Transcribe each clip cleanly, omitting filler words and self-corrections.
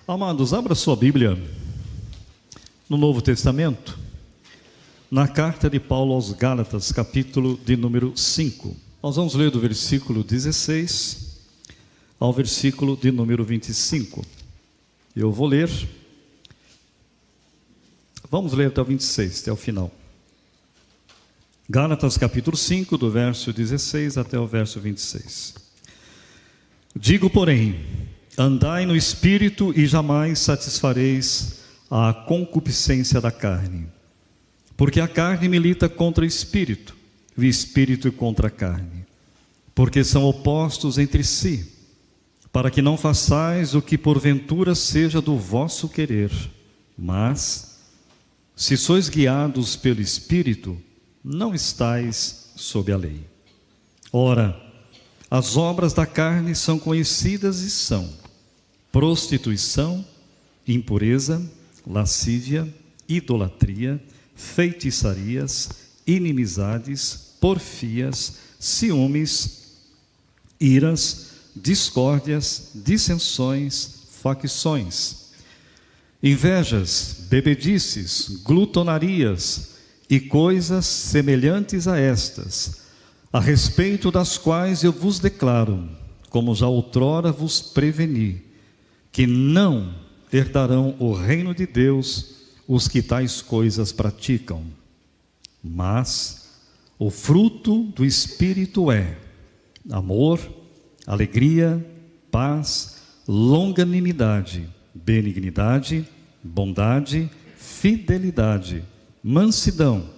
Amados, abra sua Bíblia no Novo Testamento, na carta de Paulo aos Gálatas, capítulo de número 5. Nós vamos ler do versículo 16 ao versículo de número 25. Eu vou ler, vamos ler até o 26, até o final. Gálatas, capítulo 5, do verso 16 até o verso 26. Digo, porém, andai no Espírito e jamais satisfareis a concupiscência da carne. Porque a carne milita contra o Espírito, e o Espírito contra a carne. Porque são opostos entre si, para que não façais o que porventura seja do vosso querer. Mas, se sois guiados pelo Espírito, não estais sob a lei. Ora, as obras da carne são conhecidas e são: prostituição, impureza, lascívia, idolatria, feitiçarias, inimizades, porfias, ciúmes, iras, discórdias, dissensões, facções, invejas, bebedices, glutonarias e coisas semelhantes a estas, a respeito das quais eu vos declaro, como já outrora vos preveni, que não herdarão o reino de Deus os que tais coisas praticam. Mas o fruto do Espírito é amor, alegria, paz, longanimidade, benignidade, bondade, fidelidade, mansidão,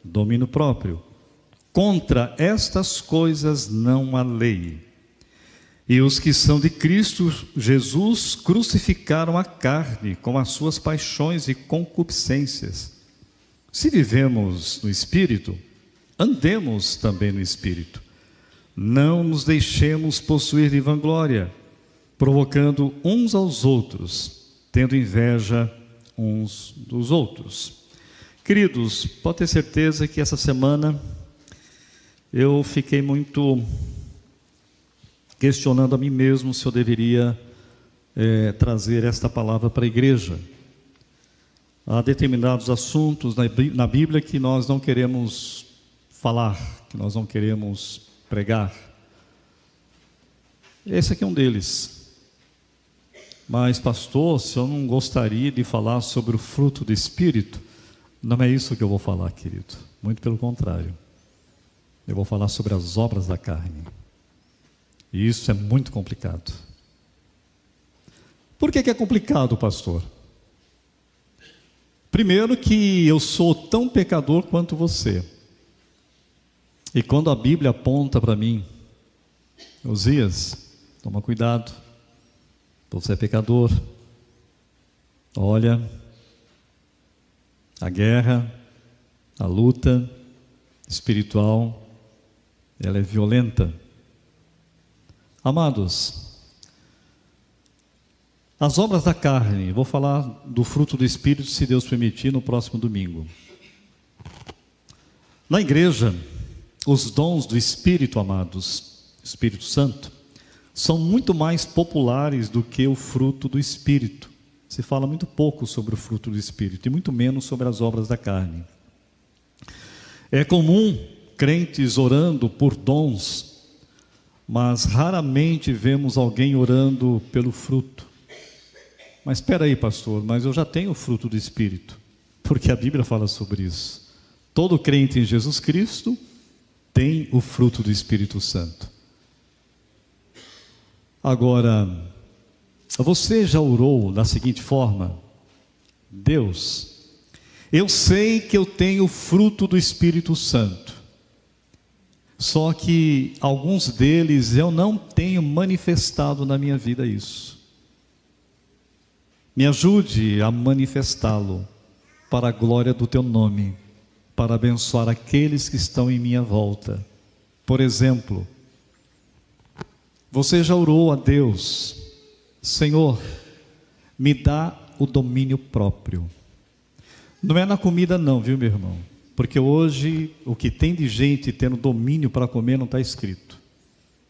domínio próprio. Contra estas coisas não há lei. E os que são de Cristo Jesus crucificaram a carne com as suas paixões e concupiscências. Se vivemos no Espírito, andemos também no Espírito. Não nos deixemos possuir de vanglória, provocando uns aos outros, tendo inveja uns dos outros. Queridos, pode ter certeza que essa semana eu fiquei muito questionando a mim mesmo se eu deveria trazer esta palavra para a igreja. Há determinados assuntos na Bíblia que nós não queremos falar, que nós não queremos pregar. Esse aqui é um deles. Mas, pastor, se eu não gostaria de falar sobre o fruto do Espírito, não é isso que eu vou falar, querido. Muito pelo contrário. Eu vou falar sobre as obras da carne. E isso é muito complicado. Por que é complicado, pastor? Primeiro que eu sou tão pecador quanto você. E quando a Bíblia aponta para mim, Osias, toma cuidado, você é pecador. Olha, a guerra, a luta espiritual, ela é violenta. Amados, as obras da carne, vou falar do fruto do Espírito, se Deus permitir, no próximo domingo. Na igreja, os dons do Espírito, amados, Espírito Santo, são muito mais populares do que o fruto do Espírito. Se fala muito pouco sobre o fruto do Espírito e muito menos sobre as obras da carne. É comum crentes orando por dons, mas raramente vemos alguém orando pelo fruto. Mas espera aí, pastor, mas eu já tenho o fruto do Espírito, porque a Bíblia fala sobre isso. Todo crente em Jesus Cristo tem o fruto do Espírito Santo. Agora, você já orou da seguinte forma: Deus, eu sei que eu tenho o fruto do Espírito Santo, só que alguns deles eu não tenho manifestado na minha vida isso. Me ajude a manifestá-lo para a glória do teu nome, para abençoar aqueles que estão em minha volta. Por exemplo, você já orou a Deus: Senhor, me dá o domínio próprio. Não é na comida não, viu, meu irmão? Porque hoje o que tem de gente tendo domínio para comer não está escrito.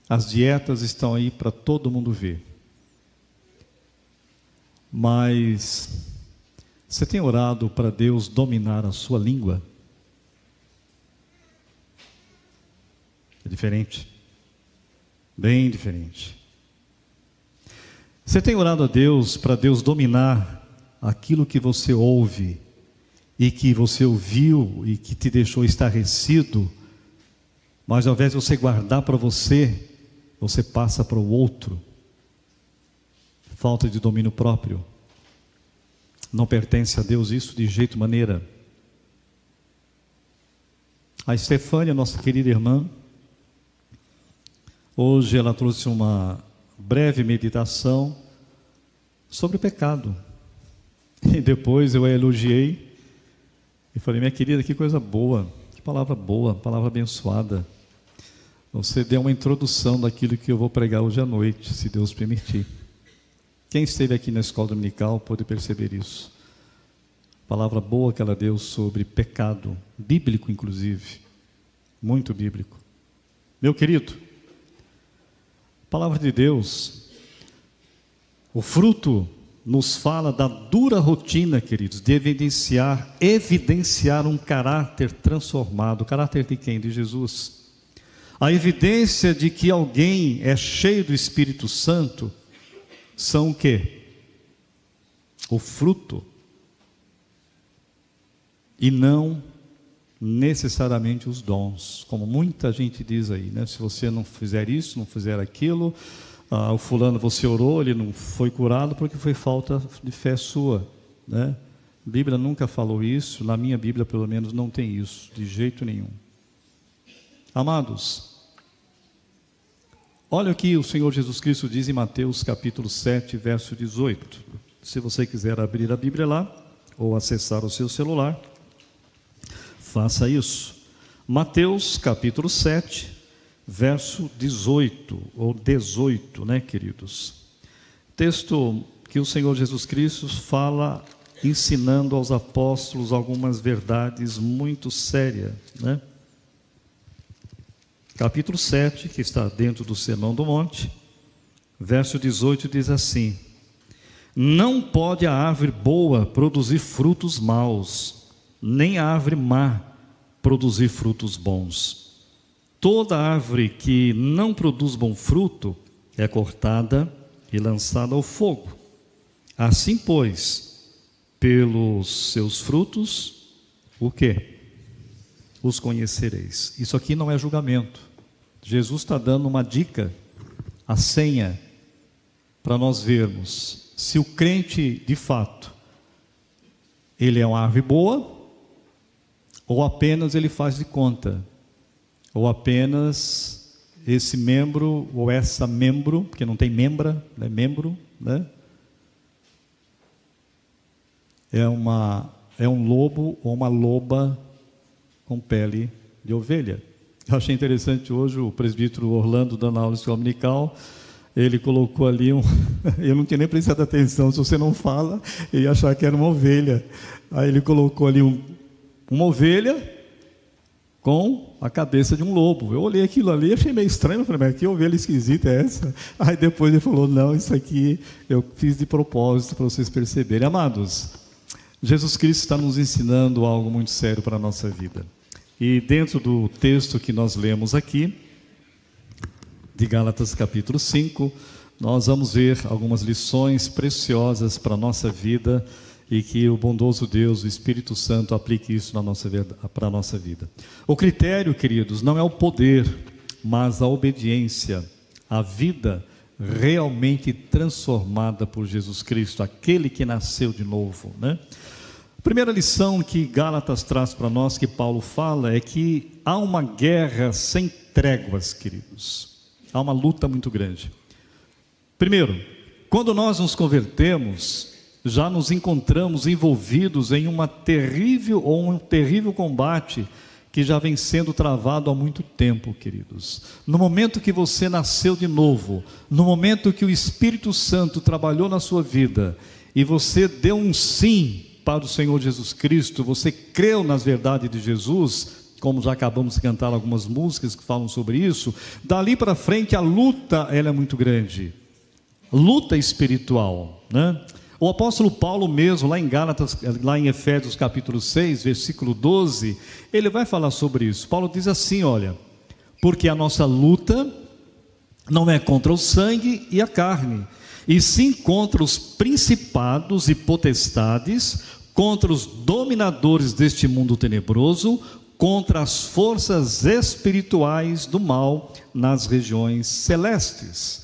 As dietas estão aí para todo mundo ver. Mas você tem orado para Deus dominar a sua língua? É diferente, bem diferente. Você tem orado a Deus para Deus dominar aquilo que você ouve e que você ouviu e que te deixou estarrecido, mas ao invés de você guardar para você, você passa para o outro? Falta de domínio próprio. Não pertence a Deus isso de jeito maneira. A Estefânia, nossa querida irmã, hoje ela trouxe uma breve meditação sobre o pecado. E depois eu a elogiei e falei: minha querida, que coisa boa, que palavra boa, palavra abençoada. Você deu uma introdução daquilo que eu vou pregar hoje à noite, se Deus permitir. Quem esteve aqui na escola dominical pode perceber isso. Palavra boa que ela deu sobre pecado, bíblico inclusive, muito bíblico. Meu querido, palavra de Deus, o fruto nos fala da dura rotina, queridos, de evidenciar um caráter transformado. O caráter de quem? De Jesus. A evidência de que alguém é cheio do Espírito Santo são o quê? O fruto. E não necessariamente os dons, como muita gente diz aí, né? Se você não fizer isso, não fizer aquilo, o fulano, você orou, ele não foi curado porque foi falta de fé sua, né? A Bíblia nunca falou isso, na minha Bíblia pelo menos não tem isso, de jeito nenhum. Amados, olha o que o Senhor Jesus Cristo diz em Mateus capítulo 7, verso 18. Se você quiser abrir a Bíblia lá, ou acessar o seu celular, faça isso. Mateus capítulo 7, verso 18, ou 18, né, queridos? Texto que o Senhor Jesus Cristo fala, ensinando aos apóstolos algumas verdades muito sérias, né? Capítulo 7, que está dentro do Sermão do Monte, verso 18 diz assim: não pode a árvore boa produzir frutos maus, nem a árvore má produzir frutos bons. Toda árvore que não produz bom fruto é cortada e lançada ao fogo. Assim, pois, pelos seus frutos, o quê? Os conhecereis. Isso aqui não é julgamento. Jesus está dando uma dica, a senha, para nós vermos se o crente, de fato, ele é uma árvore boa, ou apenas ele faz de conta, ou apenas esse membro, ou essa membro, porque não tem membra, é membro, né? É um lobo ou uma loba com pele de ovelha. Eu achei interessante hoje o presbítero Orlando dando aula de escola dominical. Ele colocou ali eu não tinha nem prestado atenção, se você não fala, eu ia achar que era uma ovelha. Aí ele colocou ali uma ovelha com a cabeça de um lobo. Eu olhei aquilo ali, achei meio estranho, falei: mas que ovelha esquisita é essa? Aí depois ele falou: não, isso aqui eu fiz de propósito para vocês perceberem. Amados, Jesus Cristo está nos ensinando algo muito sério para a nossa vida. E dentro do texto que nós lemos aqui, de Gálatas capítulo 5, nós vamos ver algumas lições preciosas para a nossa vida e que o bondoso Deus, o Espírito Santo, aplique isso para a nossa vida. O critério, queridos, não é o poder, mas a obediência, a vida realmente transformada por Jesus Cristo, aquele que nasceu de novo, né? A primeira lição que Gálatas traz para nós, que Paulo fala, é que há uma guerra sem tréguas, queridos. Há uma luta muito grande. Primeiro, quando nós nos convertemos, já nos encontramos envolvidos em um terrível combate que já vem sendo travado há muito tempo, queridos. No momento que você nasceu de novo, no momento que o Espírito Santo trabalhou na sua vida e você deu um sim para o Senhor Jesus Cristo, você creu nas verdades de Jesus, como já acabamos de cantar algumas músicas que falam sobre isso, dali para frente a luta ela é muito grande, luta espiritual, né? O apóstolo Paulo mesmo, lá em Gálatas, lá em Efésios capítulo 6, versículo 12, ele vai falar sobre isso. Paulo diz assim, olha: porque a nossa luta não é contra o sangue e a carne, e sim contra os principados e potestades, contra os dominadores deste mundo tenebroso, contra as forças espirituais do mal nas regiões celestes.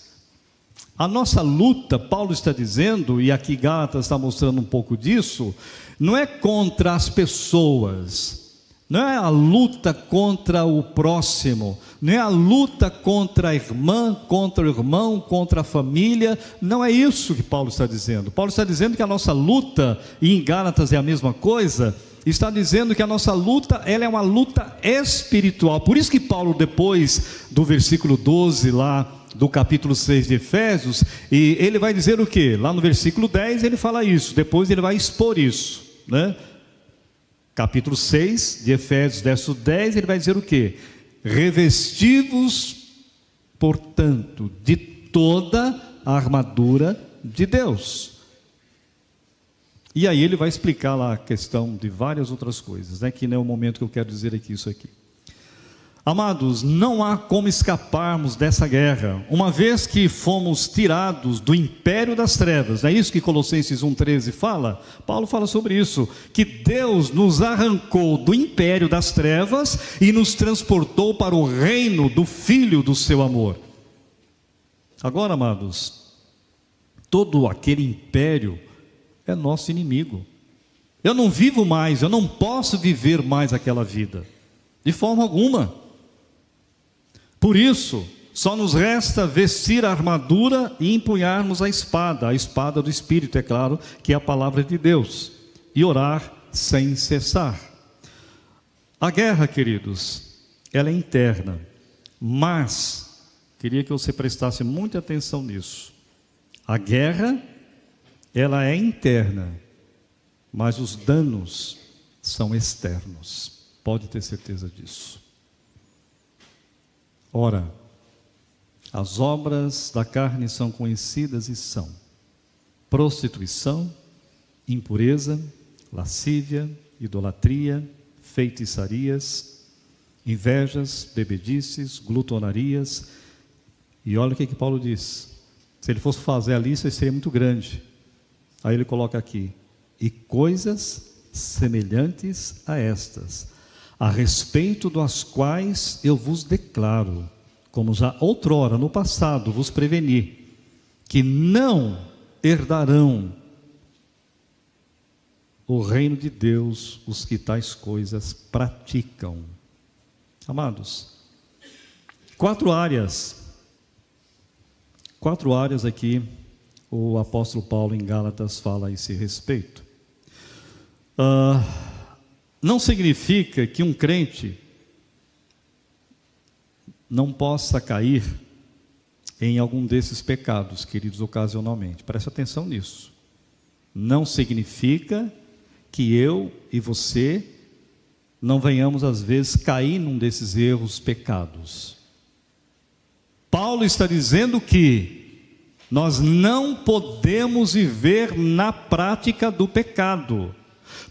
A nossa luta, Paulo está dizendo, e aqui Gálatas está mostrando um pouco disso, não é contra as pessoas, não é a luta contra o próximo, não é a luta contra a irmã, contra o irmão, contra a família, não é isso que Paulo está dizendo. Paulo está dizendo que a nossa luta, e em Gálatas é a mesma coisa, está dizendo que a nossa luta, ela é uma luta espiritual. Por isso que Paulo, depois do versículo 12 lá, do capítulo 6 de Efésios, e ele vai dizer o que? Lá no versículo 10 ele fala isso, depois ele vai expor isso, né? Capítulo 6 de Efésios, verso 10, ele vai dizer o que? Revestivos, portanto, de toda a armadura de Deus. E aí ele vai explicar lá a questão de várias outras coisas, né? Que não é o momento que eu quero dizer aqui isso aqui. Amados, não há como escaparmos dessa guerra, uma vez que fomos tirados do império das trevas. Não é isso que Colossenses 1,13 fala? Paulo fala sobre isso, que Deus nos arrancou do império das trevas e nos transportou para o reino do Filho do seu amor. Agora, amados, todo aquele império é nosso inimigo. Eu não vivo mais, eu não posso viver mais aquela vida, de forma alguma. Por isso, só nos resta vestir a armadura e empunharmos a espada do Espírito, é claro, que é a palavra de Deus, e orar sem cessar. A guerra, queridos, ela é interna, mas, queria que você prestasse muita atenção nisso, a guerra, ela é interna, mas os danos são externos, pode ter certeza disso. Ora, as obras da carne são conhecidas e são prostituição, impureza, lascívia, idolatria, feitiçarias, invejas, bebedices, glutonarias. E olha o que Paulo diz. Se ele fosse fazer a lista, seria muito grande. Aí ele coloca aqui: e coisas semelhantes a estas, a respeito das quais eu vos declaro, como já outrora no passado vos preveni, que não herdarão o reino de Deus os que tais coisas praticam. Amados, quatro áreas aqui o apóstolo Paulo em Gálatas fala a esse respeito. Não significa que um crente não possa cair em algum desses pecados, queridos, ocasionalmente. Preste atenção nisso. Não significa que eu e você não venhamos às vezes cair num desses erros, pecados. Paulo está dizendo que nós não podemos viver na prática do pecado.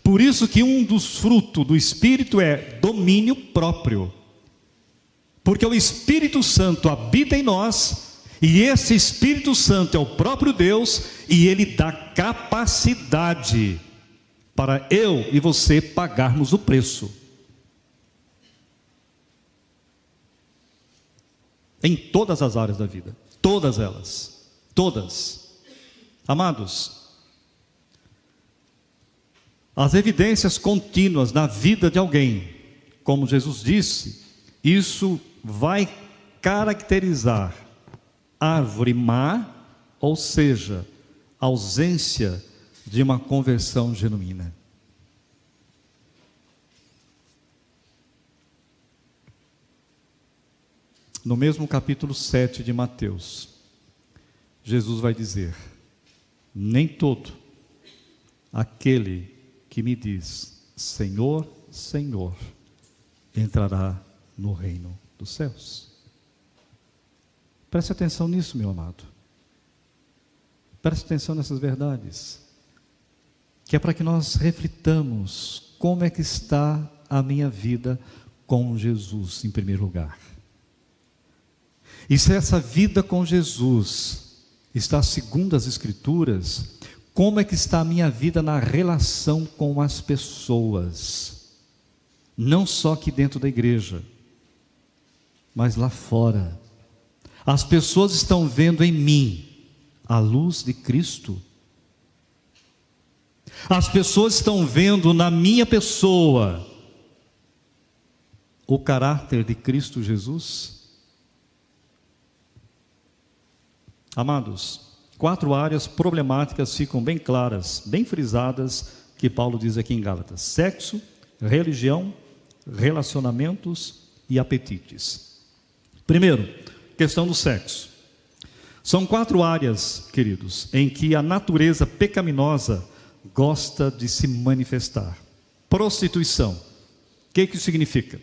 Por isso que um dos frutos do Espírito é domínio próprio. Porque o Espírito Santo habita em nós, e esse Espírito Santo é o próprio Deus, e ele dá capacidade para eu e você pagarmos o preço. Em todas as áreas da vida, todas elas, todas. Amados, as evidências contínuas na vida de alguém, como Jesus disse, isso vai caracterizar árvore má, ou seja, ausência de uma conversão genuína. No mesmo capítulo 7 de Mateus, Jesus vai dizer: nem todo aquele que me diz Senhor, Senhor, entrará no reino dos céus. Preste atenção nisso, meu amado. Preste atenção nessas verdades. que é para que nós reflitamos como é que está a minha vida com Jesus em primeiro lugar. E se essa vida com Jesus está segundo as Escrituras, como é que está a minha vida na relação com as pessoas? Não só aqui dentro da igreja, mas lá fora. As pessoas estão vendo em mim a luz de Cristo. As pessoas estão vendo na minha pessoa o caráter de Cristo Jesus. Amados, 4 áreas problemáticas ficam bem claras, bem frisadas, que Paulo diz aqui em Gálatas: sexo, religião, relacionamentos e apetites. Primeiro, questão do sexo. São 4 áreas, queridos, em que a natureza pecaminosa gosta de se manifestar. Prostituição. O que isso significa?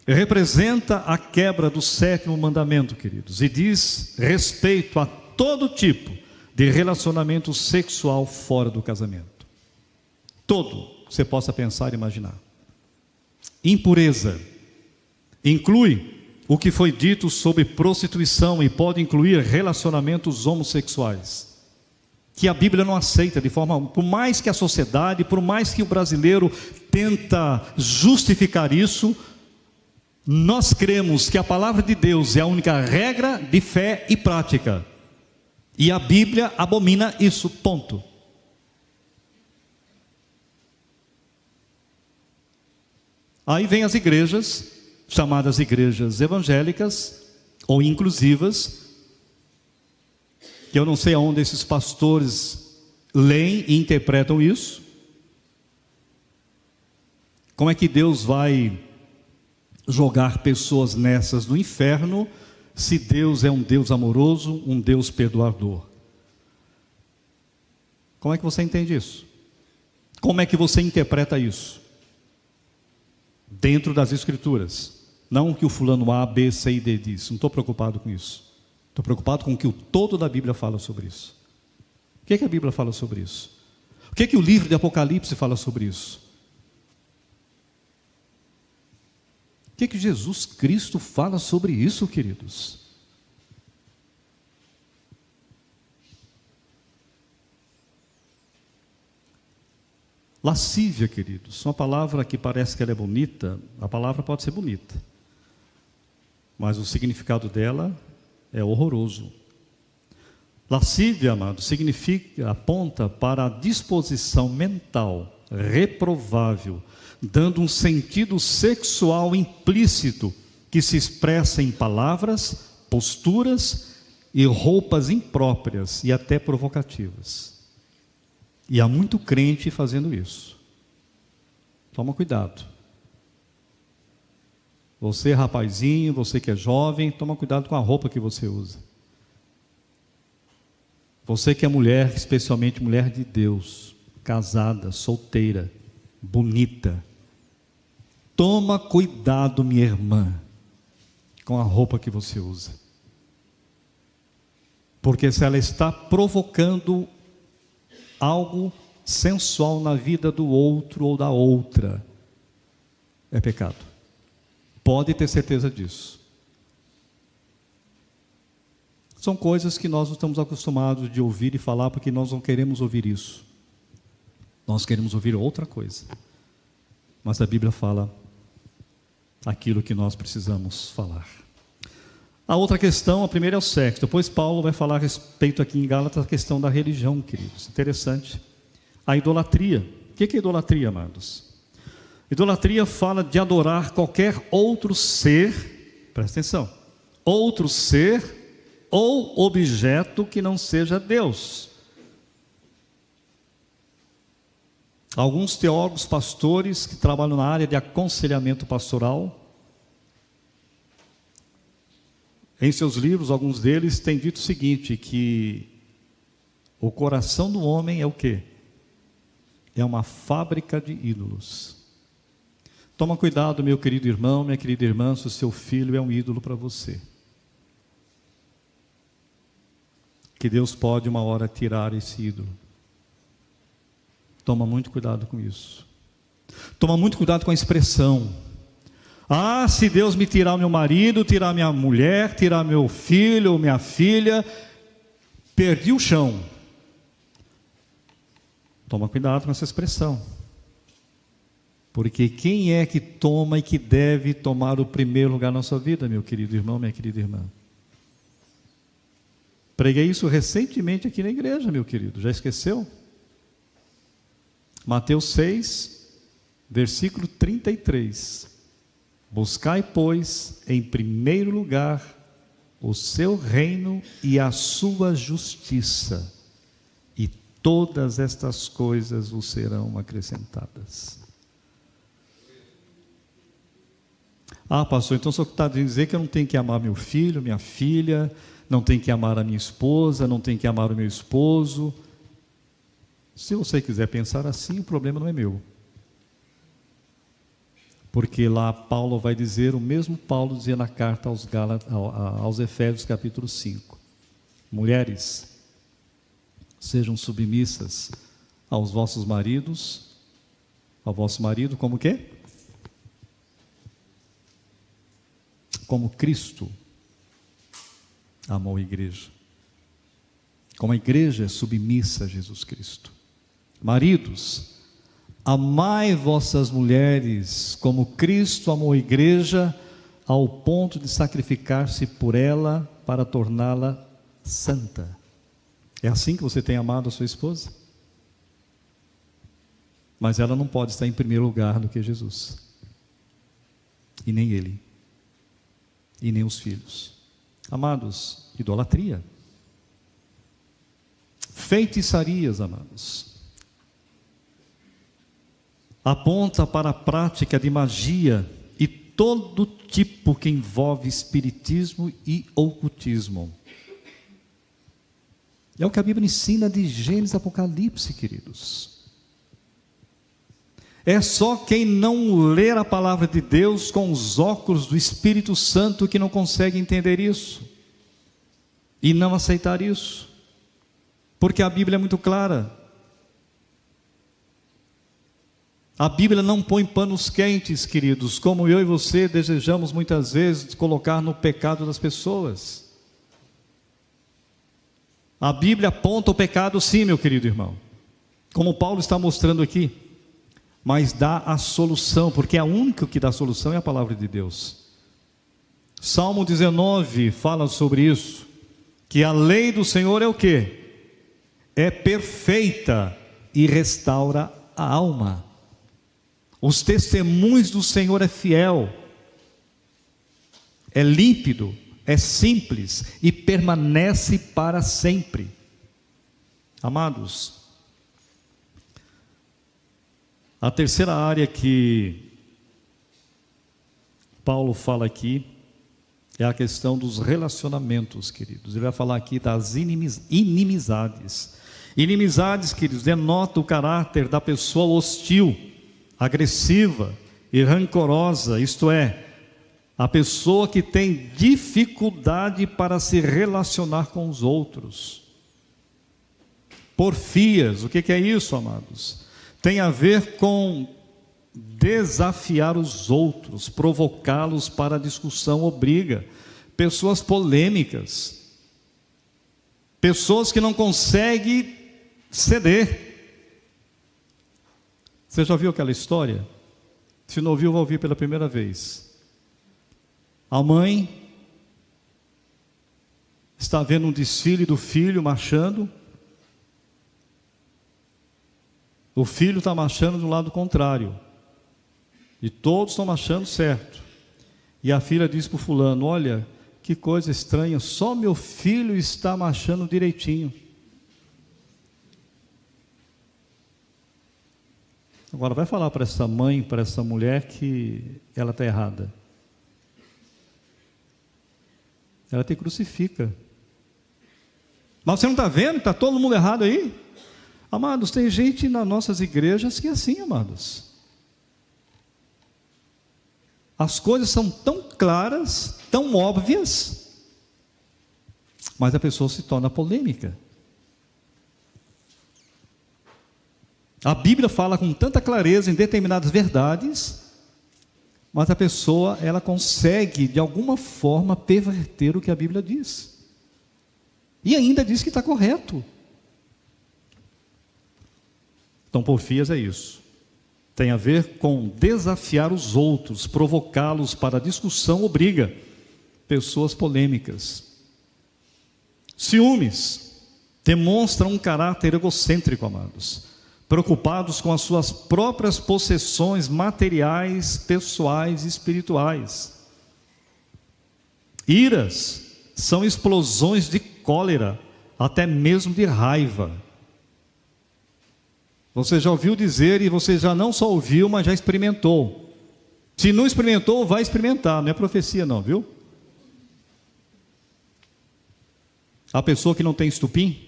Representa a quebra do 7º mandamento, queridos, e diz respeito a todo tipo de relacionamento sexual fora do casamento. Todo que você possa pensar e imaginar. Impureza. Inclui o que foi dito sobre prostituição e pode incluir relacionamentos homossexuais, que a Bíblia não aceita de forma, por mais que a sociedade, por mais que o brasileiro tenta justificar isso, nós cremos que a palavra de Deus é a única regra de fé e prática, e a Bíblia abomina isso, ponto. Aí vem as igrejas, chamadas igrejas evangélicas ou inclusivas, que eu não sei aonde esses pastores leem e interpretam isso. Como é que Deus vai jogar pessoas nessas no inferno, se Deus é um Deus amoroso, um Deus perdoador? Como é que você entende isso? Como é que você interpreta isso? Dentro das Escrituras. Não o que o fulano A, B, C e D diz. Não estou preocupado com isso. Estou preocupado com o que o todo da Bíblia fala sobre isso. O que a Bíblia fala sobre isso? O que o livro de Apocalipse fala sobre isso? O que Jesus Cristo fala sobre isso, queridos? Lascívia, queridos, uma palavra que parece que ela é bonita. A palavra pode ser bonita, mas o significado dela é horroroso. Lascívia, amado, significa, aponta para a disposição mental reprovável, dando um sentido sexual implícito que se expressa em palavras, posturas e roupas impróprias e até provocativas. E há muito crente fazendo isso. Toma cuidado. Você, rapazinho, você que é jovem, toma cuidado com a roupa que você usa. Você que é mulher, especialmente mulher de Deus, casada, solteira, bonita, toma cuidado, minha irmã, com a roupa que você usa. Porque se ela está provocando algo sensual na vida do outro ou da outra, é pecado. Pode ter certeza disso. São coisas que nós não estamos acostumados de ouvir e falar, porque nós não queremos ouvir isso. Nós queremos ouvir outra coisa. Mas a Bíblia fala aquilo que nós precisamos falar. A outra questão, a primeira é o sexo. Depois Paulo vai falar a respeito aqui em Gálatas a questão da religião, queridos. Interessante. A idolatria. O que é idolatria, amados? Idolatria fala de adorar qualquer outro ser, presta atenção, outro ser ou objeto que não seja Deus. Alguns teólogos, pastores que trabalham na área de aconselhamento pastoral, em seus livros, alguns deles têm dito o seguinte, que o coração do homem é o quê? É uma fábrica de ídolos. Toma cuidado, meu querido irmão, minha querida irmã, se o seu filho é um ídolo para você. Que Deus pode uma hora tirar esse ídolo. Toma muito cuidado com isso. Toma muito cuidado com a expressão. Ah, se Deus me tirar o meu marido, tirar minha mulher, tirar meu filho ou minha filha, perdi o chão. Toma cuidado com essa expressão. Porque quem é que toma e que deve tomar o primeiro lugar na sua vida, meu querido irmão, minha querida irmã? Preguei isso recentemente aqui na igreja, meu querido. Já esqueceu? Mateus 6, versículo 33. Buscai, pois, em primeiro lugar o seu reino e a sua justiça, e todas estas coisas vos serão acrescentadas. Ah, pastor, então só está dizendo dizer que eu não tenho que amar meu filho, minha filha, não tenho que amar a minha esposa, não tenho que amar o meu esposo. Se você quiser pensar assim, o problema não é meu. Porque lá Paulo vai dizer, o mesmo Paulo dizia na carta aos Efésios capítulo 5. Mulheres, sejam submissas aos vossos maridos, ao vosso marido, como o quê? Como Cristo amou a igreja. Como a igreja é submissa a Jesus Cristo. Maridos, amai vossas mulheres como Cristo amou a igreja, ao ponto de sacrificar-se por ela para torná-la santa. É assim que você tem amado a sua esposa? Mas ela não pode estar em primeiro lugar do que Jesus. E nem ele. E nem os filhos. Amados, idolatria. Feitiçarias, amados. Aponta para a prática de magia e todo tipo que envolve espiritismo e ocultismo. É o que a Bíblia ensina de Gênesis e Apocalipse, queridos. É só quem não ler a palavra de Deus com os óculos do Espírito Santo que não consegue entender isso e não aceitar isso, porque a Bíblia é muito clara. A Bíblia não põe panos quentes, queridos, como eu e você desejamos muitas vezes colocar no pecado das pessoas. A Bíblia aponta o pecado sim, meu querido irmão, como Paulo está mostrando aqui, mas dá a solução, porque a única que dá a solução é a palavra de Deus. Salmo 19 fala sobre isso, que a lei do Senhor é o quê? É perfeita e restaura a alma. Os testemunhos do Senhor é fiel, é límpido, é simples e permanece para sempre. Amados, a terceira área que Paulo fala aqui é a questão dos relacionamentos, queridos. Ele vai falar aqui das inimizades. Inimizades, queridos, denota o caráter da pessoa hostil, agressiva e rancorosa, isto é, a pessoa que tem dificuldade para se relacionar com os outros. Porfias, o que é isso, amados? Tem a ver com desafiar os outros, provocá-los para discussão ou briga. Pessoas polêmicas, pessoas que não conseguem ceder. Você já viu aquela história? Se não ouviu, vai ouvir pela primeira vez. A mãe está vendo um desfile do filho marchando. O filho está marchando do lado contrário. E todos estão marchando certo. E a filha diz para o fulano: olha, que coisa estranha, só meu filho está marchando direitinho. Agora vai falar para essa mãe, para essa mulher que ela está errada. Ela te crucifica. Mas você não está vendo que está todo mundo errado aí? Amados, tem gente nas nossas igrejas que é assim, amados. As coisas são tão claras, tão óbvias, mas a pessoa se torna polêmica. A Bíblia fala com tanta clareza em determinadas verdades, mas a pessoa, ela consegue, de alguma forma, perverter o que a Bíblia diz. E ainda diz que está correto. Então, porfias é isso. Tem a ver com desafiar os outros, provocá-los para discussão ou briga. Pessoas polêmicas. Ciúmes demonstram um caráter egocêntrico, amados, preocupados com as suas próprias possessões materiais, pessoais e espirituais. Iras são explosões de cólera, até mesmo de raiva. Você já ouviu dizer, e você já não só ouviu, mas já experimentou. Se não experimentou, vai experimentar, não é profecia não, viu? A pessoa que não tem estupim,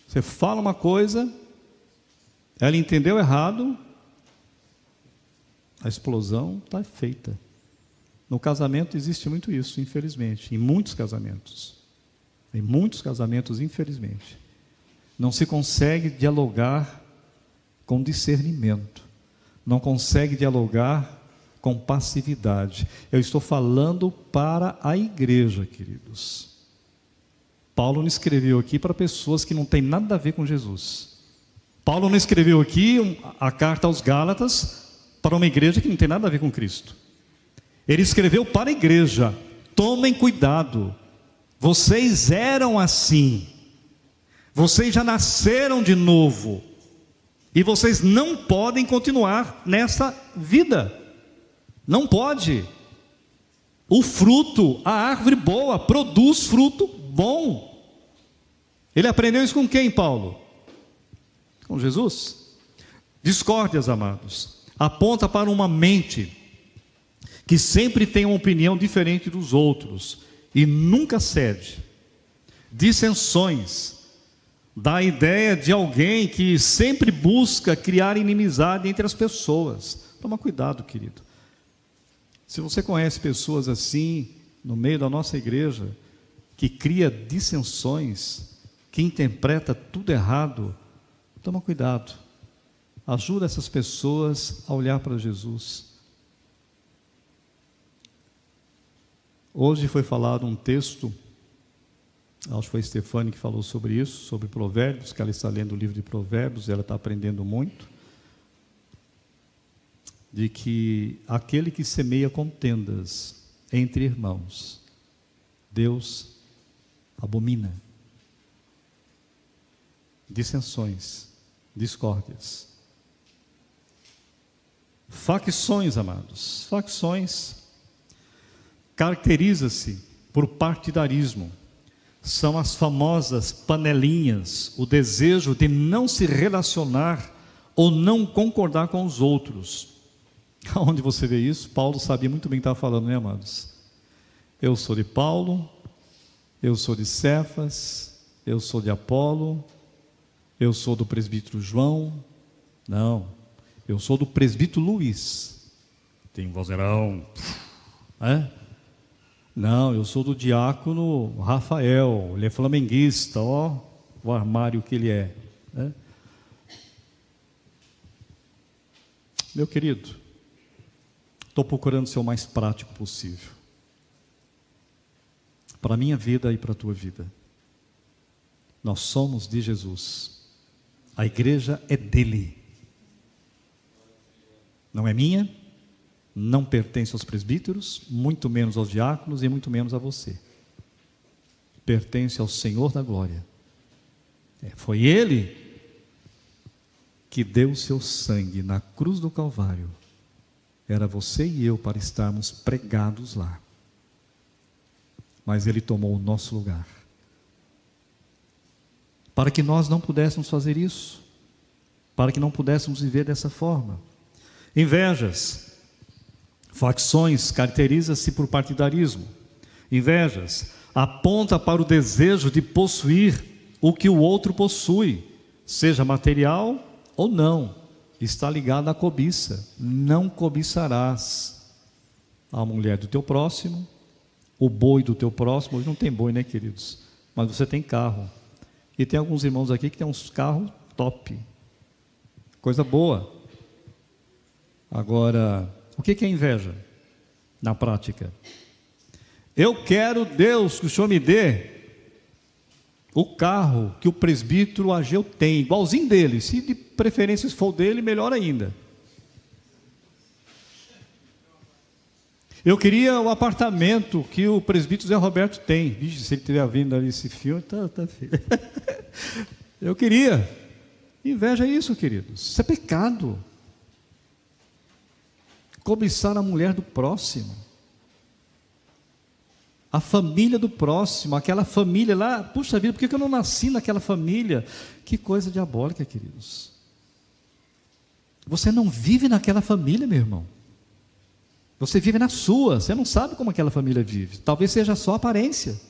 você fala uma coisa, ela entendeu errado, a explosão está feita. No casamento existe muito isso, infelizmente, em muitos casamentos. Em muitos casamentos, infelizmente. Não se consegue dialogar com discernimento. Não consegue dialogar com passividade. Eu estou falando para a igreja, queridos. Paulo não escreveu aqui para pessoas que não têm nada a ver com Jesus. Paulo não escreveu aqui a carta aos Gálatas para uma igreja que não tem nada a ver com Cristo. Ele escreveu para a igreja: tomem cuidado, vocês eram assim, vocês já nasceram de novo, e vocês não podem continuar nessa vida, não pode. O fruto, a árvore boa, produz fruto bom. Ele aprendeu isso com quem, Paulo? Com Jesus. Discórdias, amados, aponta para uma mente que sempre tem uma opinião diferente dos outros e nunca cede. Dissensões dá a ideia de alguém que sempre busca criar inimizade entre as pessoas. Toma cuidado, querido. Se você conhece pessoas assim no meio da nossa igreja, que cria dissensões, que interpreta tudo errado, toma cuidado. Ajuda essas pessoas a olhar para Jesus. Hoje foi falado um texto, acho que foi Stefane que falou sobre isso, sobre Provérbios, que ela está lendo o livro de Provérbios, ela está aprendendo muito, de que aquele que semeia contendas entre irmãos, Deus abomina. Dissensões, discórdias. Facções, amados. Facções caracteriza-se por partidarismo. São as famosas panelinhas, o desejo de não se relacionar ou não concordar com os outros. Onde você vê isso? Paulo sabia muito bem o que estava falando, né, amados? Eu sou de Paulo, eu sou de Cefas, eu sou de Apolo, eu sou do presbítero João. Não, eu sou do presbítero Luiz. Tem um vozeirão, Não, eu sou do diácono Rafael, ele é flamenguista, ó, o armário que ele é, né? Meu querido, estou procurando ser o mais prático possível, para a minha vida e para a tua vida. Nós somos de Jesus, a igreja é dele, não é minha, não pertence aos presbíteros, muito menos aos diáconos e muito menos a você. Pertence ao Senhor da glória. Foi Ele que deu o seu sangue na cruz do Calvário. Era você e eu para estarmos pregados lá. Mas Ele tomou o nosso lugar. Para que nós não pudéssemos fazer isso. Para que não pudéssemos viver dessa forma. Invejas. Facções caracteriza-se por partidarismo. Invejas aponta para o desejo de possuir o que o outro possui, seja material ou não. Está ligado à cobiça. Não cobiçarás a mulher do teu próximo, o boi do teu próximo. Hoje não tem boi, né, queridos? Mas você tem carro. E tem alguns irmãos aqui que tem uns carros top. coisa boa. Agora, o que é inveja na prática? Eu quero, Deus, que o Senhor me dê o carro que o presbítero Ageu tem, igualzinho dele. Se de preferência for o dele, melhor ainda. Eu queria o apartamento que o presbítero Zé Roberto tem. Vixe, se ele estiver vendo ali esse filme, tá feio. Eu queria. Inveja é isso, queridos. Isso é pecado. Cobiçar a mulher do próximo, a família do próximo, aquela família lá. Puxa vida, por que eu não nasci naquela família? Que coisa diabólica, queridos. Você não vive naquela família, meu irmão. Você vive na sua. Você não sabe como aquela família vive. Talvez seja só aparência.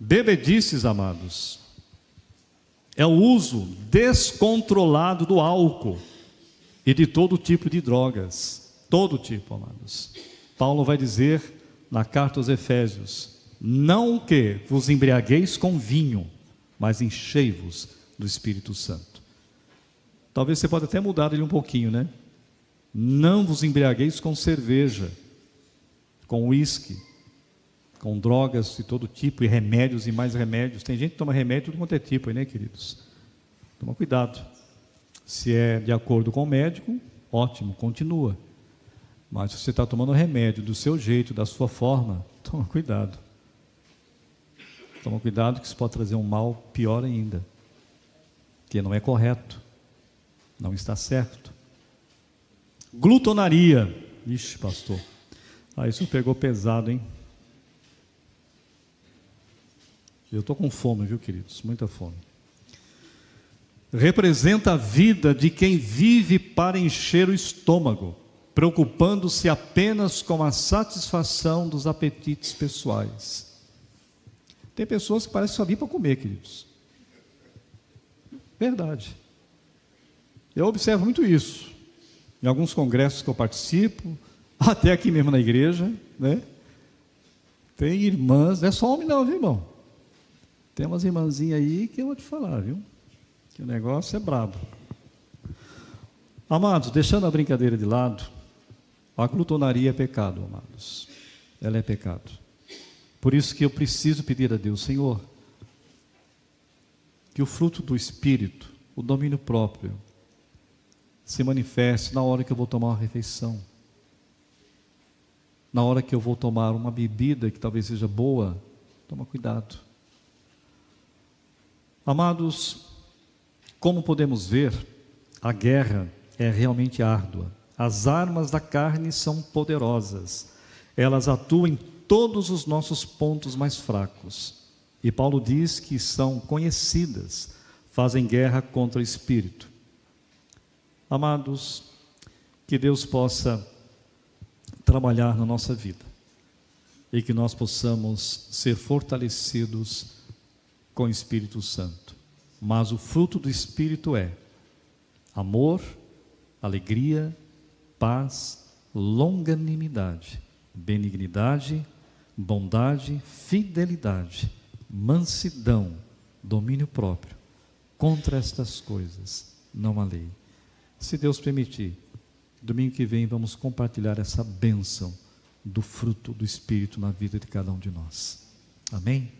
Bebedices, amados, é o uso descontrolado do álcool e de todo tipo de drogas. Todo tipo, amados. Paulo vai dizer na carta aos Efésios: não que vos embriagueis com vinho, mas enchei-vos do Espírito Santo. Talvez você pode até mudar ele um pouquinho, né? Não vos embriagueis com cerveja, com uísque, com drogas de todo tipo, e remédios e mais remédios. Tem gente que toma remédio de tudo quanto é tipo aí, né, queridos? Toma cuidado. Se é de acordo com o médico, ótimo, continua. Mas se você está tomando remédio do seu jeito, da sua forma, toma cuidado. Toma cuidado, que isso pode trazer um mal pior ainda, que não é correto, não está certo. Glutonaria. Ixi, pastor, isso pegou pesado, hein? Eu estou com fome, viu, queridos? Muita fome. Representa a vida de quem vive para encher o estômago, preocupando-se apenas com a satisfação dos apetites pessoais. Tem pessoas que parecem só vir para comer, queridos. Verdade. Eu observo muito isso. Em alguns congressos que eu participo, até aqui mesmo na igreja, né? Tem irmãs, não é só homem não, viu, irmão? Tem umas irmãzinhas aí que eu vou te falar, viu? Que o negócio é brabo. Amados, deixando a brincadeira de lado, a glutonaria é pecado, amados. Ela é pecado. Por isso que eu preciso pedir a Deus: Senhor, que o fruto do Espírito, o domínio próprio, se manifeste na hora que eu vou tomar uma refeição, na hora que eu vou tomar uma bebida que talvez seja boa. Toma cuidado. Amados, como podemos ver, a guerra é realmente árdua. As armas da carne são poderosas. Elas atuam em todos os nossos pontos mais fracos. E Paulo diz que são conhecidas, fazem guerra contra o espírito. Amados, que Deus possa trabalhar na nossa vida e que nós possamos ser fortalecidos com o Espírito Santo. Mas o fruto do Espírito é amor, alegria, paz, longanimidade, benignidade, bondade, fidelidade, mansidão, domínio próprio. Contra estas coisas não há lei. Se Deus permitir, domingo que vem vamos compartilhar essa bênção do fruto do Espírito na vida de cada um de nós. Amém?